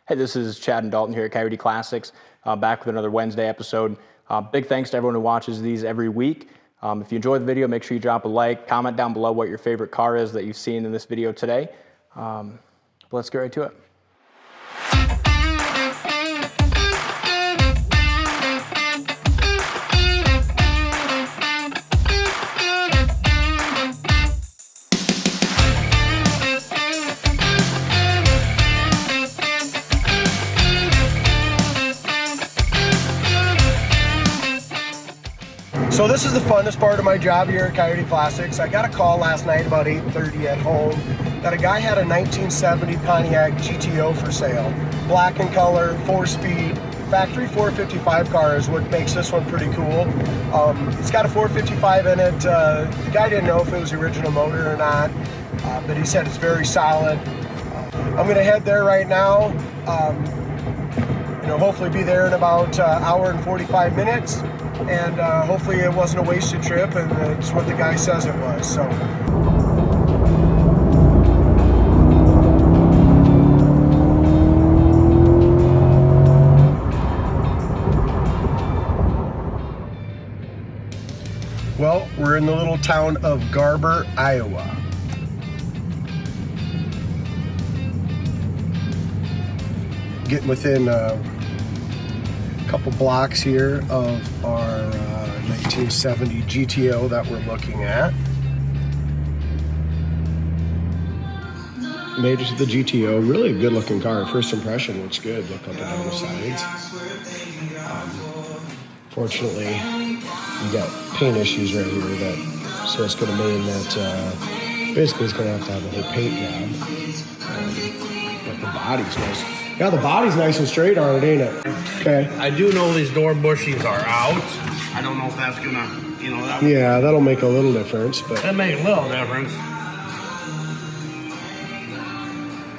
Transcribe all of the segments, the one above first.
Hey, this is Chad and Dalton here at Coyote Classics, back with another Wednesday episode. Big thanks to everyone who watches these every week. If you enjoyed the video, make sure you drop a like, comment down below what your favorite car is that you've seen in this video today. But let's get right to it. So this is the funnest part of my job here at Coyote Classics. I got a call last night about 8:30 at home that a guy had a 1970 Pontiac GTO for sale. Black in color, 4-speed, factory 455 car is what makes this one pretty cool. It's got a 455 in it. The guy didn't know if it was the original motor or not, but he said it's very solid. I'm gonna head there right now. Hopefully be there in about an hour and 45 minutes. And hopefully it wasn't a wasted trip, and it's what the guy says it was. So. Well, we're in the little town of Garber, Iowa. Getting within couple blocks here of our 1970 GTO that we're looking at. Made it to the GTO. Really a good looking car. First impression looks good. Look up and down the sides. Fortunately, we got paint issues right here so it's going to mean that basically it's going to have a whole paint job. But the body's nice. Yeah, the body's nice and straight on it, ain't it? Okay. I do know these door bushings are out. I don't know if that's gonna, yeah, that'll make a little difference, but that make a little difference.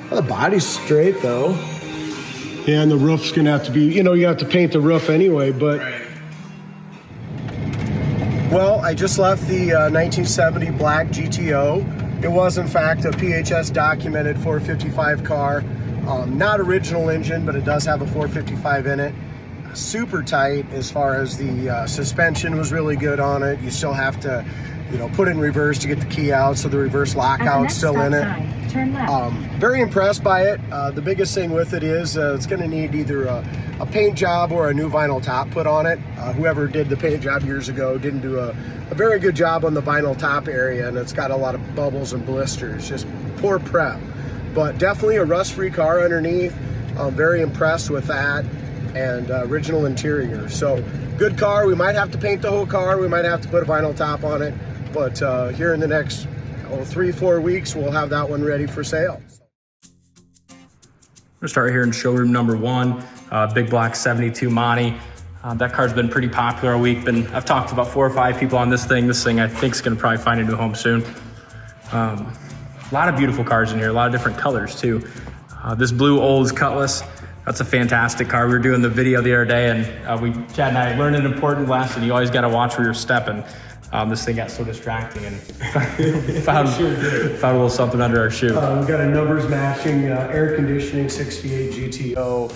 Well, the body's straight though. Yeah, and the roof's gonna have to be, you have to paint the roof anyway, but. Right. Well, I just left the 1970 black GTO. It was in fact a PHS documented 455 car. Not original engine, but it does have a 455 in it. Super tight as far as the suspension was really good on it. You still have to, put it in reverse to get the key out, so the reverse lockout's still in it. Turn left. Very impressed by it. The biggest thing with it is it's going to need either a paint job or a new vinyl top put on it. Whoever did the paint job years ago didn't do a very good job on the vinyl top area, and it's got a lot of bubbles and blisters. Just poor prep. But definitely a rust-free car underneath. I'm very impressed with that, and original interior. So good car. We might have to paint the whole car. We might have to put a vinyl top on it. But here in the next 3-4 weeks, we'll have that one ready for sale. We'll start here in showroom number 1, big black 72 Mach. That car's been pretty popular all week. I've talked to about 4 or 5 people on this thing. This thing I think is going to probably find a new home soon. A lot of beautiful cars in here, a lot of different colors too. This blue Olds Cutlass, that's a fantastic car. We were doing the video the other day, and Chad and I learned an important lesson. You always got to watch where you're stepping. This thing got so distracting, and found a little something under our shoe. We've got a numbers matching air conditioning 68 GTO.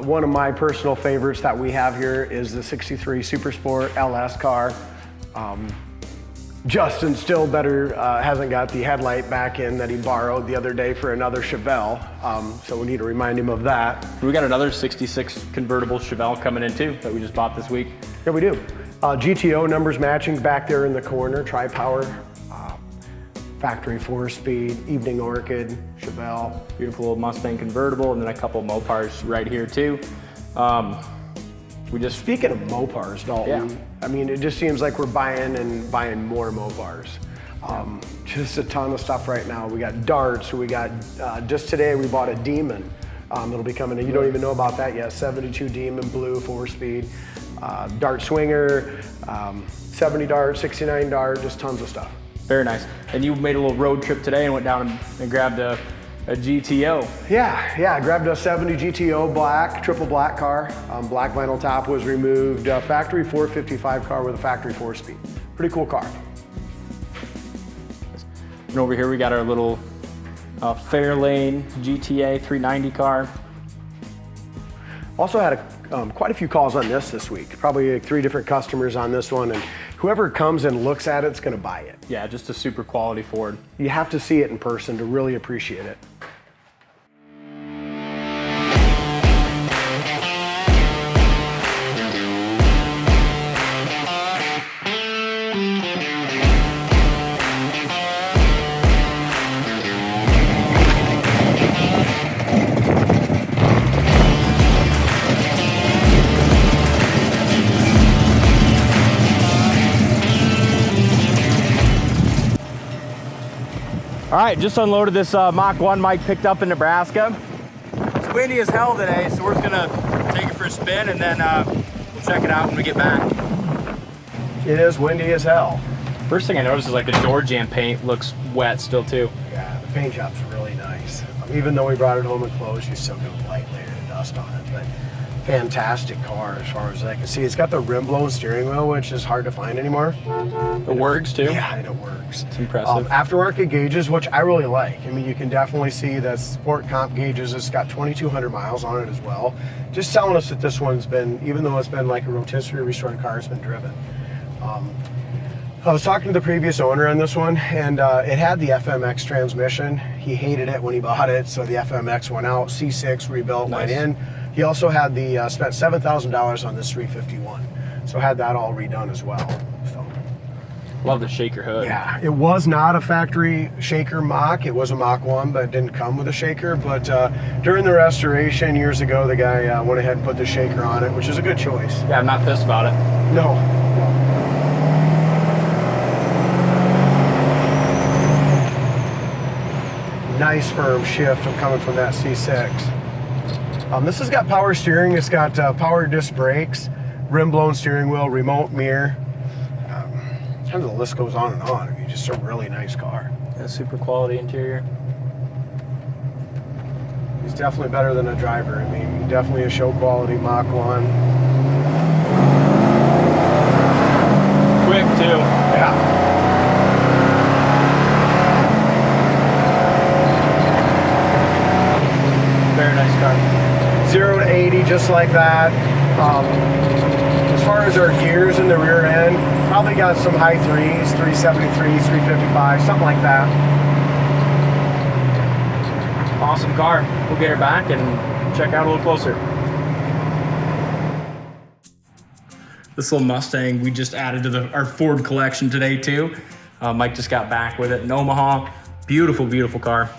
One of my personal favorites that we have here is the 63 Super Sport LS car. Justin still hasn't got the headlight back in that he borrowed the other day for another Chevelle, so we need to remind him of that. We got another 66 convertible Chevelle coming in too that we just bought this week. Yeah, we do. GTO numbers matching back there in the corner, tri-power, factory 4-speed, Evening Orchid, Chevelle. Beautiful old Mustang convertible, and then a couple Mopars right here too. Speaking of Mopars, Dalton, yeah. I mean, it just seems like we're buying more Mopars. Just a ton of stuff right now. We got darts, we got, just today we bought a Demon. It'll be coming in, you don't even know about that yet. 72 Demon blue, 4-speed, dart swinger, 70 dart, 69 dart, just tons of stuff. Very nice. And you made a little road trip today and went down and grabbed a GTO. Yeah, I grabbed a 70 GTO black, triple black car. Black vinyl top was removed. Factory 455 car with a factory 4-speed. Pretty cool car. And over here we got our little Fairlane GTA 390 car. Also had quite a few calls on this week. Probably like 3 different customers on this one, and whoever comes and looks at it's going to buy it. Yeah, just a super quality Ford. You have to see it in person to really appreciate it. All right, just unloaded this Mach 1 Mike picked up in Nebraska. It's windy as hell today, so we're just gonna take it for a spin and then we'll check it out when we get back. It is windy as hell. First thing I noticed is like the door jamb paint looks wet still too. Yeah, the paint job's really nice. Even though we brought it home and closed, you still get a light layer of dust on it. But fantastic car as far as I can see. It's got the rim blown steering wheel, which is hard to find anymore. It works too? Yeah, it works. It's impressive. Aftermarket gauges, which I really like. I mean, you can definitely see that sport comp gauges. It's got 2,200 miles on it as well. Just telling us that this one's been, even though it's been like a rotisserie restored car, it's been driven. I was talking to the previous owner on this one, and it had the FMX transmission. He hated it when he bought it, so the FMX went out. C6 rebuilt, Nice. went in. He also had the spent $7,000 on this 351, so had that all redone as well. So, Love the shaker hood. yeah, it was not a factory shaker Mach. It was a Mach 1, but it didn't come with a shaker. But during the restoration years ago, the guy went ahead and put the shaker on it, which is a good choice. Yeah, I'm not pissed about it. No. Nice firm shift coming from that C6. This has got power steering. It's got power disc brakes, rim blown steering wheel, remote mirror. Kind of the list goes on and on. I mean, just a really nice car. Yeah, super quality interior. He's definitely better than a driver. I mean, definitely a show quality Mach 1. Quick too. Yeah. Very nice car. 0 to 80 just like that. As far as our gears in the rear end, probably got some high 3s, 373, 355, something like that. Awesome car. We'll get her back and check out a little closer. This little Mustang we just added to our Ford collection today too. Mike just got back with it in Omaha. Beautiful, beautiful car.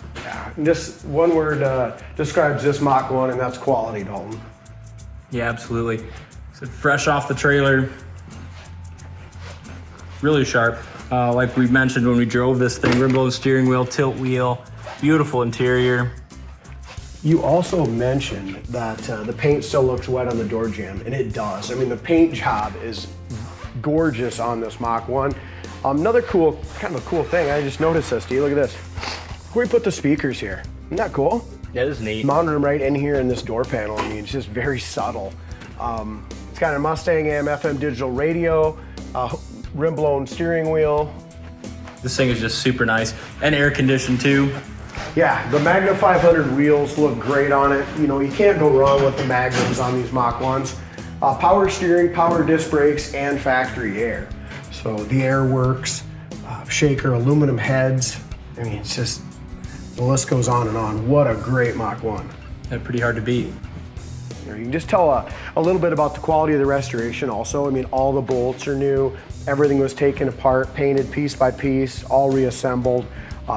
This one word describes this Mach 1, and that's quality, Dalton. Yeah, absolutely. So fresh off the trailer. Really sharp. Like we mentioned when we drove this thing, rim blown steering wheel, tilt wheel, beautiful interior. You also mentioned that the paint still looks wet on the door jamb, and it does. I mean, the paint job is gorgeous on this Mach 1. Another kind of a cool thing, I just noticed this, Steve, look at this. We put the speakers here. Isn't that cool? Yeah, this is neat. Mounted them right in here in this door panel. I mean, it's just very subtle. It's got a Mustang AM/FM digital radio, rim blown steering wheel. This thing is just super nice and air conditioned too. Yeah, the Magna 500 wheels look great on it. You know, you can't go wrong with the Magnums on these Mach 1s. Power steering, power disc brakes, and factory air. So the air works, shaker, aluminum heads. I mean, it's just, the list goes on and on. What a great Mach 1. They're pretty hard to beat. You can just tell a little bit about the quality of the restoration also. I mean, all the bolts are new. Everything was taken apart, painted piece by piece, all reassembled.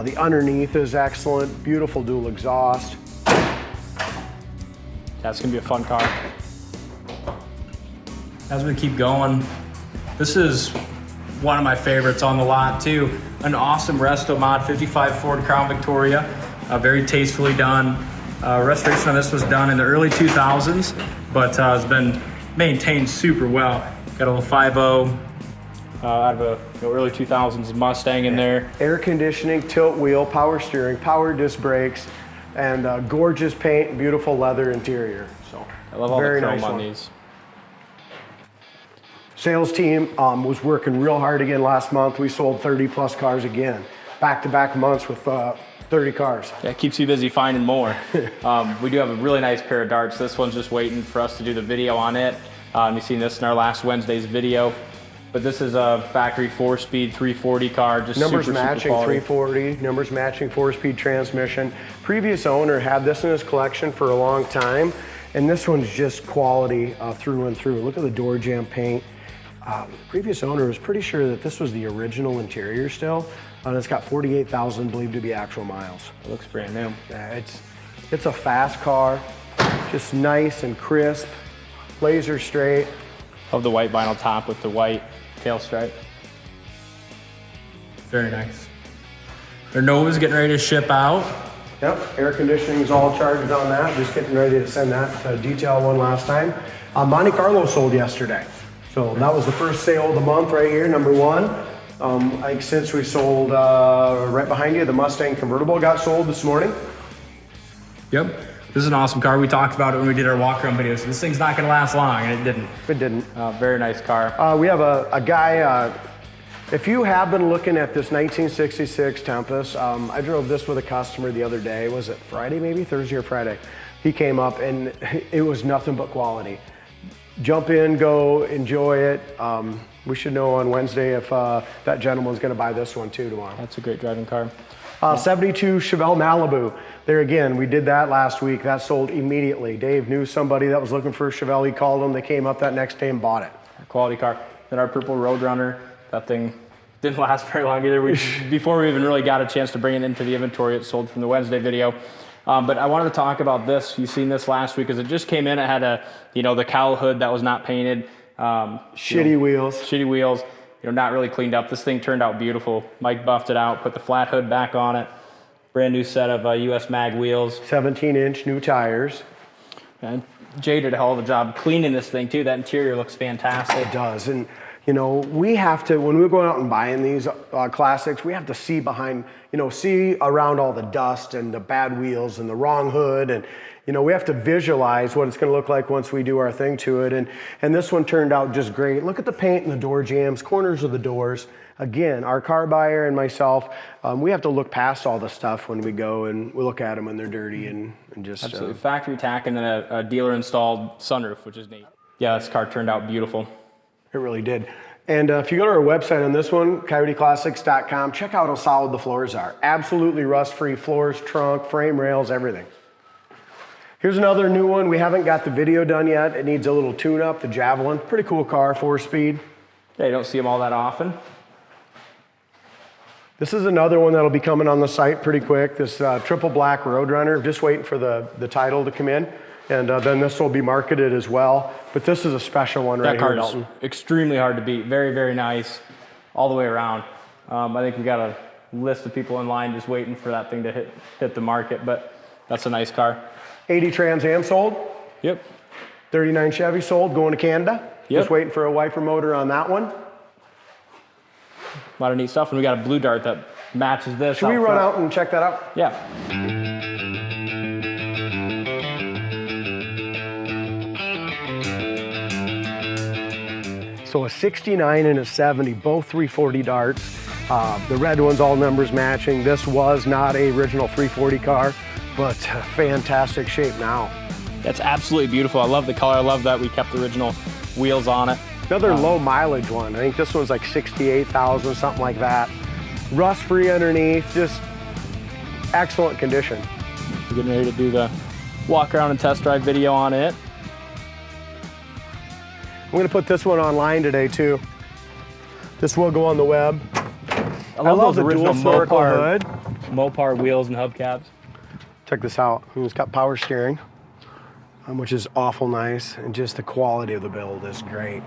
The underneath is excellent. Beautiful dual exhaust. That's gonna be a fun car. As we keep going, this is one of my favorites on the lot too. An awesome resto mod, 55 Ford Crown Victoria, very tastefully done. Restoration on this was done in the early 2000s, but has been maintained super well. Got a little 5.0 out of a early 2000s Mustang in there. Air conditioning, tilt wheel, power steering, power disc brakes, and gorgeous paint, beautiful leather interior. So I love all the very chrome nice on one. these. Sales team was working real hard again last month. We sold 30 plus cars again. Back-to-back months with 30 30 cars. Yeah, it keeps you busy finding more. We do have a really nice pair of darts. This one's just waiting for us to do the video on it. You've seen this in our last Wednesday's video. But this is a factory 4-speed 340 car, just numbers super matching quality. 340, numbers matching 4-speed transmission. Previous owner had this in his collection for a long time, and this one's just quality through and through. Look at the door jamb paint. Previous owner was pretty sure that this was the original interior still, and it's got 48,000 believed to be actual miles. It looks brand new. Yeah, it's a fast car, just nice and crisp, laser straight. Love the white vinyl top with the white tail stripe. Very nice. Their Nova's getting ready to ship out. Yep, air conditioning is all charged on that. Just getting ready to send that to detail one last time. Monte Carlo sold yesterday. So that was the first sale of the month right here, number one. I think since we sold right behind you, the Mustang convertible got sold this morning. Yep, this is an awesome car. We talked about it when we did our walk-around videos. This thing's not gonna last long, and it didn't. It didn't. Very nice car. We have a guy, if you have been looking at this 1966 Tempest, I drove this with a customer the other day. Was it Friday maybe? Thursday or Friday? He came up and it was nothing but quality. Jump in, go, enjoy it. We should know on Wednesday if that gentleman's gonna buy this one too tomorrow. That's a great driving car. 72 Chevelle Malibu. There again, we did that last week. That sold immediately. Dave knew somebody that was looking for a Chevelle. He called them. They came up that next day and bought it. Quality car. Then our purple Roadrunner, that thing didn't last very long either. Before we even really got a chance to bring it into the inventory, it sold from the Wednesday video. But I wanted to talk about this. You've seen this last week because it just came in. It had the cowl hood that was not painted. Shitty wheels. Shitty wheels. Not really cleaned up. This thing turned out beautiful. Mike buffed it out, put the flat hood back on it. Brand new set of US Mag wheels. 17-inch new tires. And Jay did a hell of a job cleaning this thing too. That interior looks fantastic. It does. And we have to, when we're going out and buying these classics, we have to see behind, see around all the dust and the bad wheels and the wrong hood. And, we have to visualize what it's going to look like once we do our thing to it. And this one turned out just great. Look at the paint and the door jambs, corners of the doors. Again, our car buyer and myself, we have to look past all the stuff when we go and we look at them when they're dirty and just... Absolutely. Factory tack and then a dealer installed sunroof, which is neat. Yeah, this car turned out beautiful. It really did. And if you go to our website on this one, CoyoteClassics.com, check out how solid the floors are. Absolutely rust-free floors, trunk, frame rails, everything. Here's another new one. We haven't got the video done yet. It needs a little tune-up, the Javelin. Pretty cool car, 4-speed. Yeah, you don't see them all that often. This is another one that'll be coming on the site pretty quick. This triple black Roadrunner, just waiting for the title to come in. And then this will be marketed as well. But this is a special one right here, Dalton. That car is extremely hard to beat. Very, very nice all the way around. I think we got a list of people in line just waiting for that thing to hit the market, but that's a nice car. 80 Trans Am sold. Yep. 39 Chevy sold, going to Canada. Yep. Just waiting for a wiper motor on that one. A lot of neat stuff, and we got a blue dart that matches this. Should we run out and check that out? Yeah. So a 69 and a 70, both 340 darts. The red one's all numbers matching. This was not a original 340 car, but fantastic shape now. That's absolutely beautiful. I love the color. I love that we kept the original wheels on it. Another low mileage one. I think this one's like 68,000, something like that. Rust-free underneath, just excellent condition. We're getting ready to do the walk around and test drive video on it. I'm gonna put this one online today too. This will go on the web. I love the original dual snorkel hood. Mopar wheels and hubcaps. Check this out. It's got power steering, which is awful nice, and just the quality of the build is great.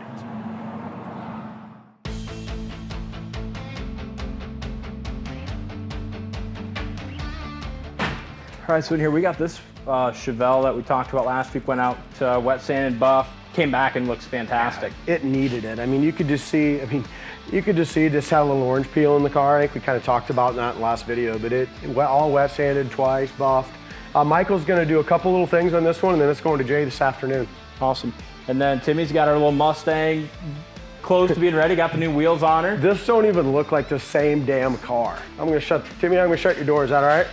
All right, so in here we got this Chevelle that we talked about last week. Went out to wet sanded buff, came back and looks fantastic. It needed it. I mean, you could just see. Just had a little orange peel in the car. I think we kind of talked about that in the last video, but it all wet sanded twice, buffed. Michael's going to do a couple little things on this one, and then it's going to Jay this afternoon. Awesome. And then Timmy's got our little Mustang close to being ready. Got the new wheels on her. This don't even look like the same damn car. Timmy, I'm going to shut your door. Is that all right?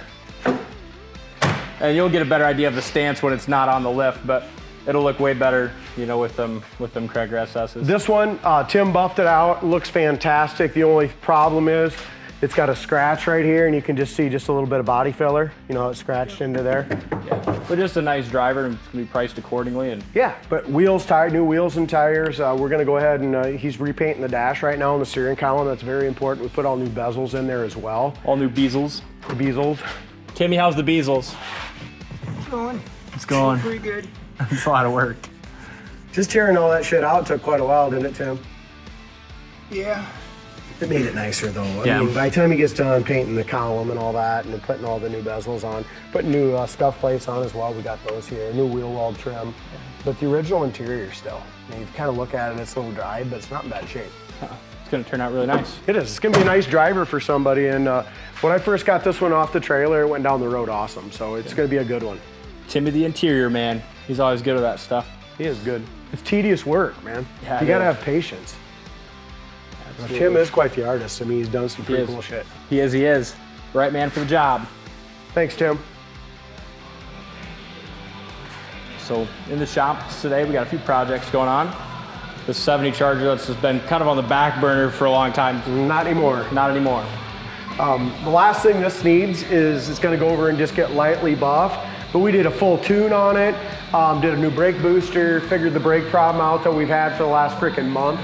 And you'll get a better idea of the stance when it's not on the lift, but it'll look way better, you know, with them Craigger SS's. This one, Tim buffed it out, looks fantastic. The only problem is it's got a scratch right here, and you can just see just a little bit of body filler. You know, it's scratched into there. Yeah, but just a nice driver, and it's gonna be priced accordingly. And yeah, but wheels, new wheels and tires. We're gonna go ahead and he's repainting the dash right now on the steering column. That's very important. We put all new bezels in there as well. All new bezels. The bezels. Timmy, how's the bezels? It's going. It's going. Pretty good. It's a lot of work. Just tearing all that shit out took quite a while, didn't it, Tim? Yeah. It made it nicer though. Yeah. I mean, by the time he gets done painting the column and all that, and then putting all the new bezels on, putting new scuff plates on as well, we got those here, new wheel well trim. But the original interior still, I mean, you kind of look at it, it's a little dry, but it's not in bad shape. It's gonna turn out really nice. It is. It's gonna be a nice driver for somebody. And when I first got this one off the trailer, it went down the road awesome. So it's gonna be a good one. Timmy, the interior man, he's always good with that stuff. He is good. It's tedious work, man. Yeah, you gotta is. have patience. Absolutely. Tim is quite the artist. I mean, he's done some pretty cool shit. He is. Right man for the job. Thanks, Tim. So in the shop today, we got a few projects going on. The 70 Charger that's just been kind of on the back burner for a long time. Not anymore. Not anymore. The last thing this needs is it's gonna go over and just get lightly buffed. But we did a full tune on it, did a new brake booster, figured the brake problem out that we've had for the last freaking month.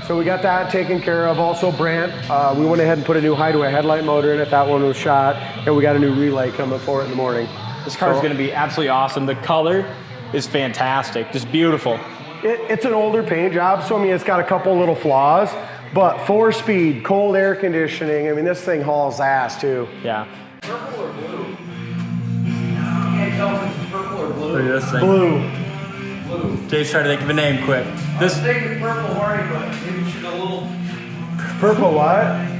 So we got that taken care of. Also Brant, we went ahead and put a new hideaway headlight motor in it. That one was shot. And we got a new relay coming for it in the morning. This car is gonna be absolutely awesome. The color is fantastic, just beautiful. It's an older paint job, so I mean, it's got a couple little flaws, but 4-speed, cold air conditioning, I mean, this thing hauls ass too. Yeah. Purple or blue? Can't tell if it's purple or blue. Look at this thing. Blue. Blue. Jay's trying to think of a name quick. I was thinking purple horny, but maybe should a little. Purple what?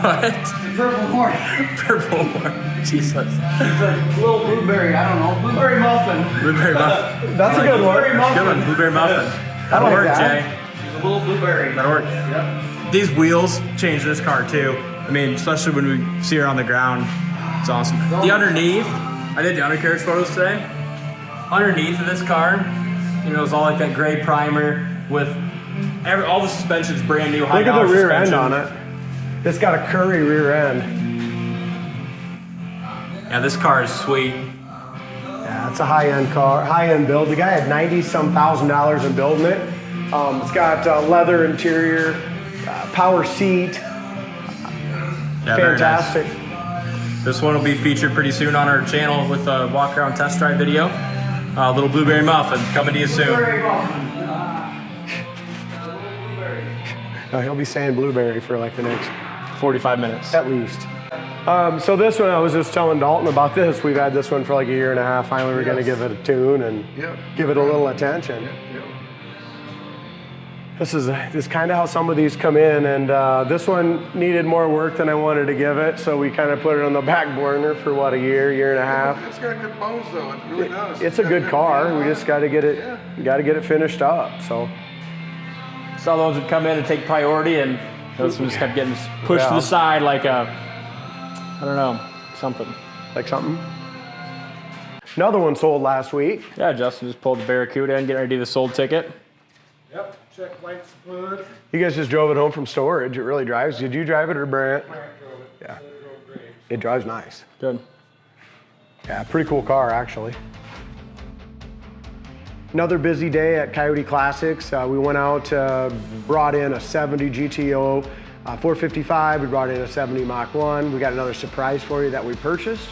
What? The purple horny. Purple one. Jesus. It's a little blueberry, I don't know. Blueberry muffin. Blueberry muffin. That's a good one. Blueberry muffin. Good one, blueberry muffin. I That'll like work, that. Jay. She's a little blueberry. That'll work. Yep. These wheels change this car too. I mean, especially when we see her on the ground. It's awesome. The underneath, I did the undercarriage photos today. Underneath of this car, you know, it's all like that gray primer with all the suspension's brand new. Look at the rear end on it. It's got a curry rear end. Yeah, this car is sweet. Yeah, it's a high-end car, high-end build. The guy had $90-some thousand in building it. It's got leather interior, power seat. Yeah, very nice. Fantastic. This one will be featured pretty soon on our channel with a walk-around test drive video. Little blueberry muffin coming to you soon. Blueberry muffin. He'll be saying blueberry for like the next 45 minutes. at least. So this one, I was just telling Dalton about this. We've had this one for like a year and a half. Finally, we're going to give it a tune and give it a little attention. This is kind of how some of these come in, and this one needed more work than I wanted to give it, so we kind of put it on the back burner for what, a year and a half. It's got good bones though. It really does. It's a good car. We just got to get it finished up. So Saw those would come in and take priority, and those ones just kept getting pushed to the side like a, I don't know, something. like something. Another one sold last week. Yeah, Justin just pulled the Barracuda in, getting ready to do the sold ticket. Yep. Check lights, fluid. You guys just drove it home from storage. It really drives. Did you drive it or Brant? Brant drove it. Yeah. It drove great. It drives nice. Good. Yeah, pretty cool car actually. Another busy day at CoyoteClassics. We went out, brought in a 70 GTO 455. We brought in a 70 Mach 1. We got another surprise for you that we purchased.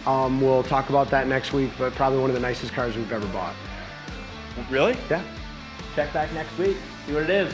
We'll talk about that next week, but probably one of the nicest cars we've ever bought. Really? Yeah. Check back next week, see what it is.